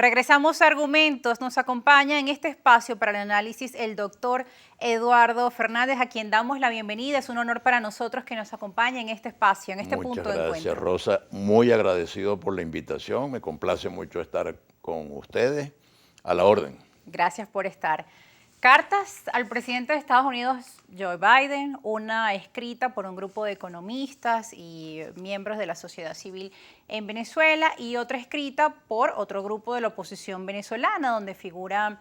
Regresamos a Argumentos. Nos acompaña en este espacio para el análisis el doctor Eduardo Fernández, a quien damos la bienvenida. Es un honor para nosotros que nos acompañe en este espacio, en este punto de encuentro. Muchas gracias, Rosa. Muy agradecido por la invitación. Me complace mucho estar con ustedes. A la orden. Gracias por estar. Cartas al presidente de Estados Unidos, Joe Biden, una escrita por un grupo de economistas y miembros de la sociedad civil en Venezuela y otra escrita por otro grupo de la oposición venezolana, donde figuran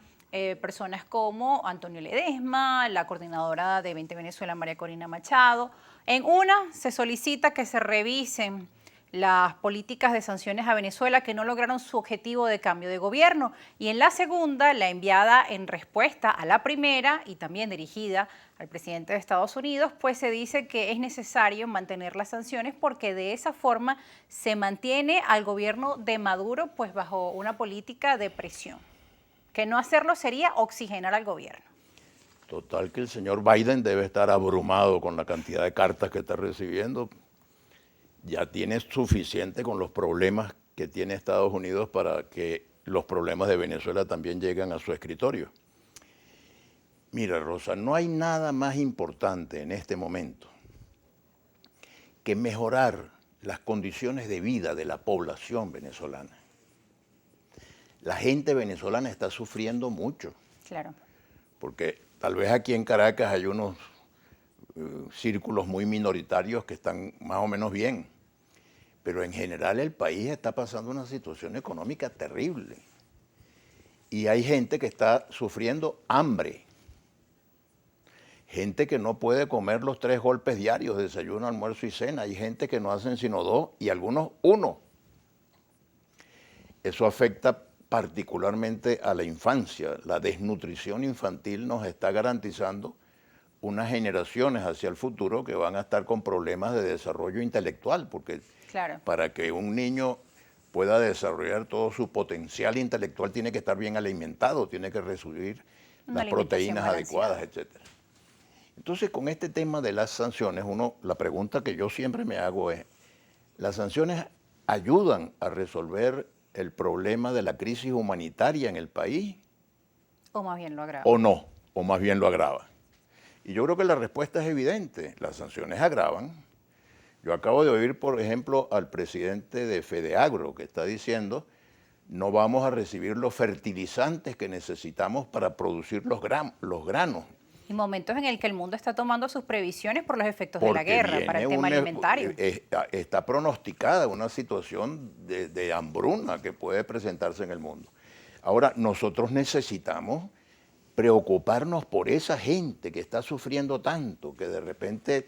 personas como Antonio Ledesma, la coordinadora de 20 Venezuela, María Corina Machado. En una se solicita que se revisen las políticas de sanciones a Venezuela que no lograron su objetivo de cambio de gobierno. Y en la segunda, la enviada en respuesta a la primera y también dirigida al presidente de Estados Unidos, pues se dice que es necesario mantener las sanciones porque de esa forma se mantiene al gobierno de Maduro pues bajo una política de presión. Que no hacerlo sería oxigenar al gobierno. Total que el señor Biden debe estar abrumado con la cantidad de cartas que está recibiendo. Ya tiene suficiente con los problemas que tiene Estados Unidos para que los problemas de Venezuela también lleguen a su escritorio. Mira, Rosa, no hay nada más importante en este momento que mejorar las condiciones de vida de la población venezolana. La gente venezolana está sufriendo mucho. Claro. Porque tal vez aquí en Caracas hay unos círculos muy minoritarios que están más o menos bien, pero en general el país está pasando una situación económica terrible y hay gente que está sufriendo hambre, gente que no puede comer los 3 golpes diarios, desayuno, almuerzo y cena, hay gente que no hacen sino 2 y algunos 1. Eso afecta particularmente a la infancia. La desnutrición infantil nos está garantizando unas generaciones hacia el futuro que van a estar con problemas de desarrollo intelectual, porque claro, para que un niño pueda desarrollar todo su potencial intelectual tiene que estar bien alimentado, tiene que recibir las proteínas adecuadas, etc. Entonces, con este tema de las sanciones, la pregunta que yo siempre me hago es, ¿las sanciones ayudan a resolver el problema de la crisis humanitaria en el país? ¿O más bien lo agrava? ¿O no? ¿O más bien lo agrava? Y yo creo que la respuesta es evidente. Las sanciones agravan. Yo acabo de oír, por ejemplo, al presidente de Fedeagro, que está diciendo, no vamos a recibir los fertilizantes que necesitamos para producir los granos. Y momentos en el que el mundo está tomando sus previsiones por los efectos de la guerra, para el tema alimentario. Está pronosticada una situación de hambruna que puede presentarse en el mundo. Ahora, nosotros necesitamos preocuparnos por esa gente que está sufriendo tanto, que de repente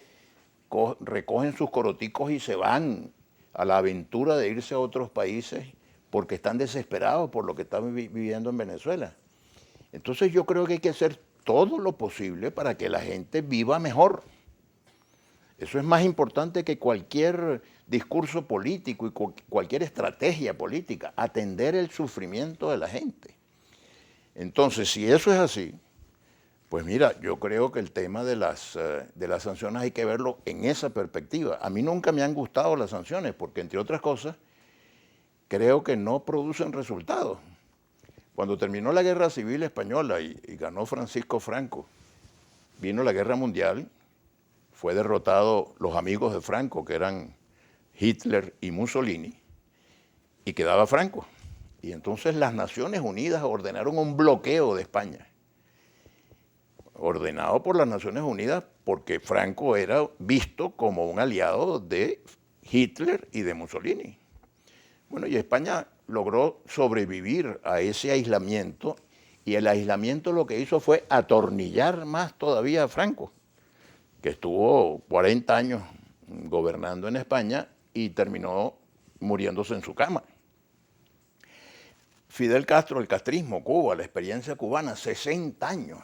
recogen sus coroticos y se van a la aventura de irse a otros países porque están desesperados por lo que están viviendo en Venezuela. Entonces yo creo que hay que hacer todo lo posible para que la gente viva mejor. Eso es más importante que cualquier discurso político y cualquier estrategia política, atender el sufrimiento de la gente. Entonces, si eso es así, pues mira, yo creo que el tema de las sanciones hay que verlo en esa perspectiva. A mí nunca me han gustado las sanciones porque, entre otras cosas, creo que no producen resultados. Cuando terminó la Guerra Civil Española y ganó Francisco Franco, vino la Guerra Mundial, fue derrotado los amigos de Franco, que eran Hitler y Mussolini, y quedaba Franco. Y entonces las Naciones Unidas ordenaron un bloqueo de España, ordenado por las Naciones Unidas porque Franco era visto como un aliado de Hitler y de Mussolini. Bueno, y España logró sobrevivir a ese aislamiento y el aislamiento lo que hizo fue atornillar más todavía a Franco, que estuvo 40 años gobernando en España y terminó muriéndose en su cama. Fidel Castro, el castrismo, Cuba, la experiencia cubana, 60 años.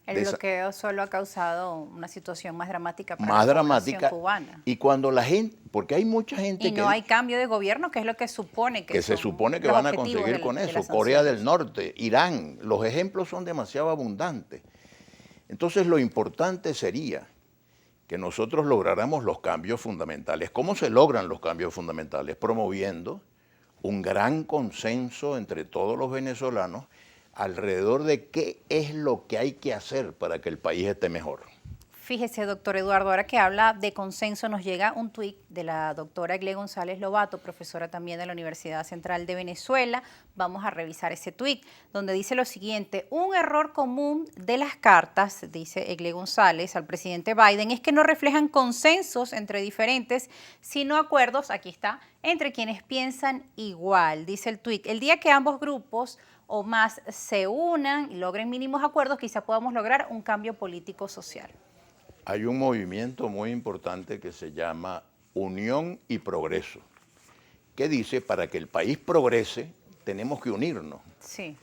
El bloqueo solo ha causado una situación más dramática para más la dramática, población cubana. Y cuando la gente, porque hay mucha gente y no hay cambio de gobierno, que es lo que supone que se supone que van a conseguir con eso. Corea del Norte, Irán, los ejemplos son demasiado abundantes. Entonces lo importante sería que nosotros lográramos los cambios fundamentales. ¿Cómo se logran los cambios fundamentales? Promoviendo un gran consenso entre todos los venezolanos alrededor de qué es lo que hay que hacer para que el país esté mejor. Fíjese, doctor Eduardo, ahora que habla de consenso, nos llega un tuit de la doctora Egle González Lobato, profesora también de la Universidad Central de Venezuela. Vamos a revisar ese tuit, donde dice lo siguiente: un error común de las cartas, dice Egle González, al presidente Biden, es que no reflejan consensos entre diferentes, sino acuerdos, aquí está, entre quienes piensan igual, dice el tuit. El día que ambos grupos o más se unan y logren mínimos acuerdos, quizá podamos lograr un cambio político-social. Hay un movimiento muy importante que se llama Unión y Progreso, que dice, para que el país progrese, tenemos que unirnos. Sí.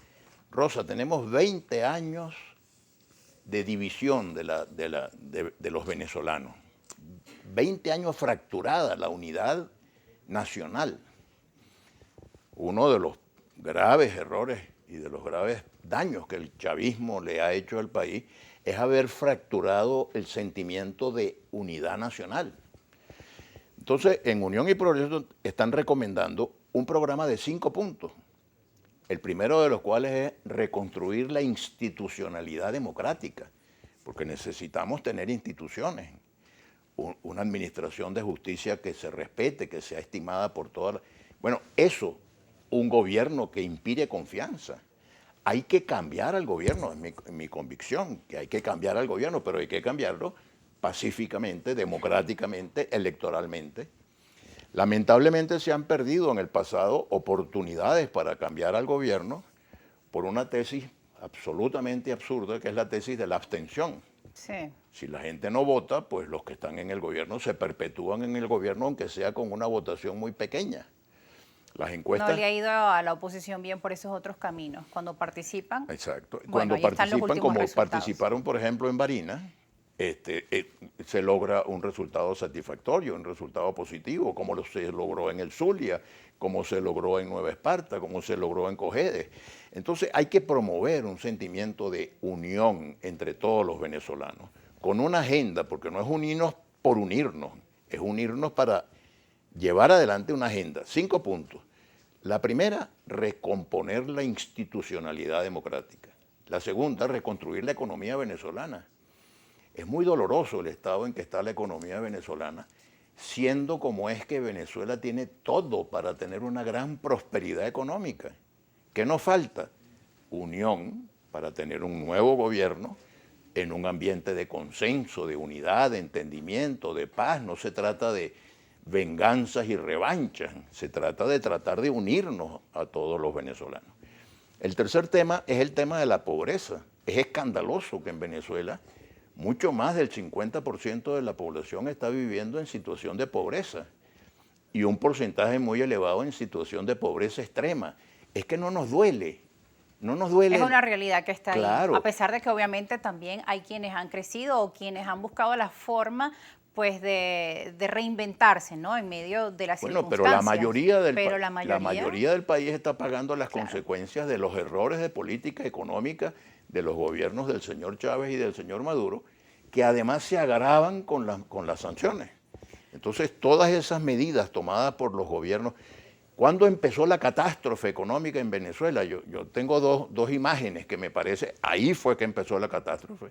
Rosa, tenemos 20 años de división de los venezolanos. 20 años fracturada la unidad nacional. Uno de los graves errores y de los graves daños que el chavismo le ha hecho al país es haber fracturado el sentimiento de unidad nacional. Entonces, en Unión y Progreso están recomendando un programa de 5 puntos. El primero de los cuales es reconstruir la institucionalidad democrática, porque necesitamos tener instituciones, una administración de justicia que se respete, que sea estimada por todas las... Bueno, eso, un gobierno que inspire confianza. Hay que cambiar al gobierno, es mi convicción, que hay que cambiar al gobierno, pero hay que cambiarlo pacíficamente, democráticamente, electoralmente. Lamentablemente se han perdido en el pasado oportunidades para cambiar al gobierno por una tesis absolutamente absurda, que es la tesis de la abstención. Sí. Si la gente no vota, pues los que están en el gobierno se perpetúan en el gobierno, aunque sea con una votación muy pequeña. Las encuestas... No le ha ido a la oposición bien por esos otros caminos. Cuando participan... Exacto. Bueno, Cuando participan, como resultados. participaron, por ejemplo, en Barinas, se logra un resultado satisfactorio, un resultado positivo, como se logró en el Zulia, como se logró en Nueva Esparta, como se logró en Cojedes. Entonces hay que promover un sentimiento de unión entre todos los venezolanos, con una agenda, porque no es unirnos por unirnos, es unirnos para llevar adelante una agenda. 5 puntos. La primera, recomponer la institucionalidad democrática. La segunda, reconstruir la economía venezolana. Es muy doloroso el estado en que está la economía venezolana, siendo como es que Venezuela tiene todo para tener una gran prosperidad económica. ¿Qué nos falta? Unión para tener un nuevo gobierno en un ambiente de consenso, de unidad, de entendimiento, de paz. No se trata de venganzas y revanchas, se trata de tratar de unirnos a todos los venezolanos. El tercer tema es el tema de la pobreza. Es escandaloso que en Venezuela mucho más del 50% de la población está viviendo en situación de pobreza y un porcentaje muy elevado en situación de pobreza extrema. Es que no nos duele. No nos duele. Es una realidad que está Claro. ahí, a pesar de que obviamente también hay quienes han crecido o quienes han buscado la forma pues de reinventarse, ¿no? En medio de las Bueno, circunstancias. pero la mayoría mayoría del país está pagando las Claro. consecuencias de los errores de política económica de los gobiernos del señor Chávez y del señor Maduro, que además se agravan con las sanciones. Entonces, todas esas medidas tomadas por los gobiernos... ¿Cuándo empezó la catástrofe económica en Venezuela? Yo tengo dos imágenes que me parece, ahí fue que empezó la catástrofe.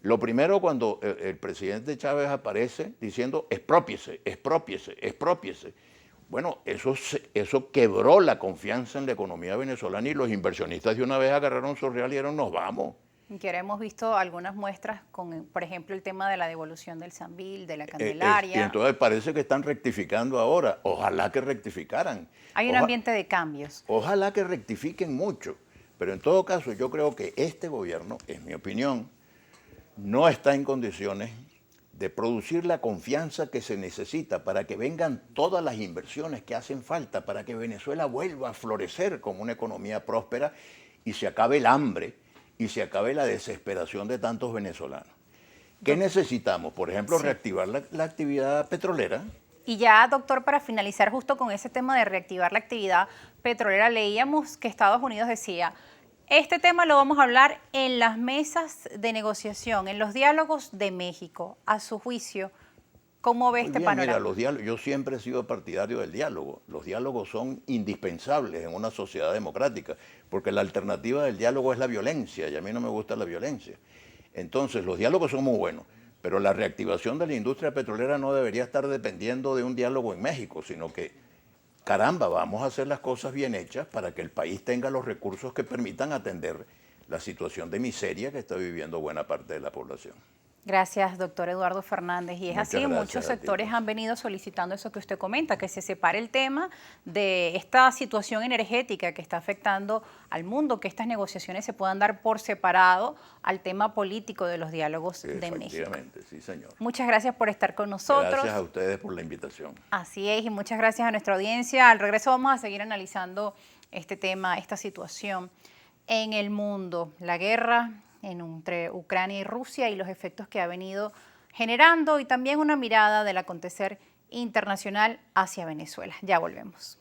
Lo primero, cuando el presidente Chávez aparece diciendo exprópiese, exprópiese, exprópiese. Bueno, eso quebró la confianza en la economía venezolana y los inversionistas de una vez agarraron su real y dijeron, nos vamos. Que ahora hemos visto algunas muestras con, por ejemplo, el tema de la devolución del Sambil, de la Candelaria. Y entonces parece que están rectificando ahora. Ojalá que rectificaran. Hay un ambiente de cambios. Ojalá que rectifiquen mucho. Pero en todo caso, yo creo que este gobierno, en mi opinión, no está en condiciones de producir la confianza que se necesita para que vengan todas las inversiones que hacen falta para que Venezuela vuelva a florecer como una economía próspera y se acabe el hambre y se acabe la desesperación de tantos venezolanos. ¿Qué necesitamos? Por ejemplo, reactivar la actividad petrolera. Y ya, doctor, para finalizar justo con ese tema de reactivar la actividad petrolera, leíamos que Estados Unidos decía, este tema lo vamos a hablar en las mesas de negociación, en los diálogos de México. A su juicio, ¿Cómo ve Muy este bien, mira, panorama? los diálogos, yo siempre he sido partidario del diálogo. Los diálogos son indispensables en una sociedad democrática, porque la alternativa del diálogo es la violencia, y a mí no me gusta la violencia. Entonces, los diálogos son muy buenos, pero la reactivación de la industria petrolera no debería estar dependiendo de un diálogo en México, sino que, caramba, vamos a hacer las cosas bien hechas para que el país tenga los recursos que permitan atender la situación de miseria que está viviendo buena parte de la población. Gracias, doctor Eduardo Fernández. Y es Muchas así, muchos gracias a ti, sectores pues. han venido solicitando eso que usted comenta, que se separe el tema de esta situación energética que está afectando al mundo, que estas negociaciones se puedan dar por separado al tema político de los diálogos de México. Efectivamente, sí, señor. Muchas gracias por estar con Gracias a nosotros. ustedes por la invitación. Así es, y muchas gracias a nuestra audiencia. Al regreso vamos a seguir analizando este tema, esta situación en el mundo, la guerra entre Ucrania y Rusia y los efectos que ha venido generando y también una mirada del acontecer internacional hacia Venezuela. Ya volvemos.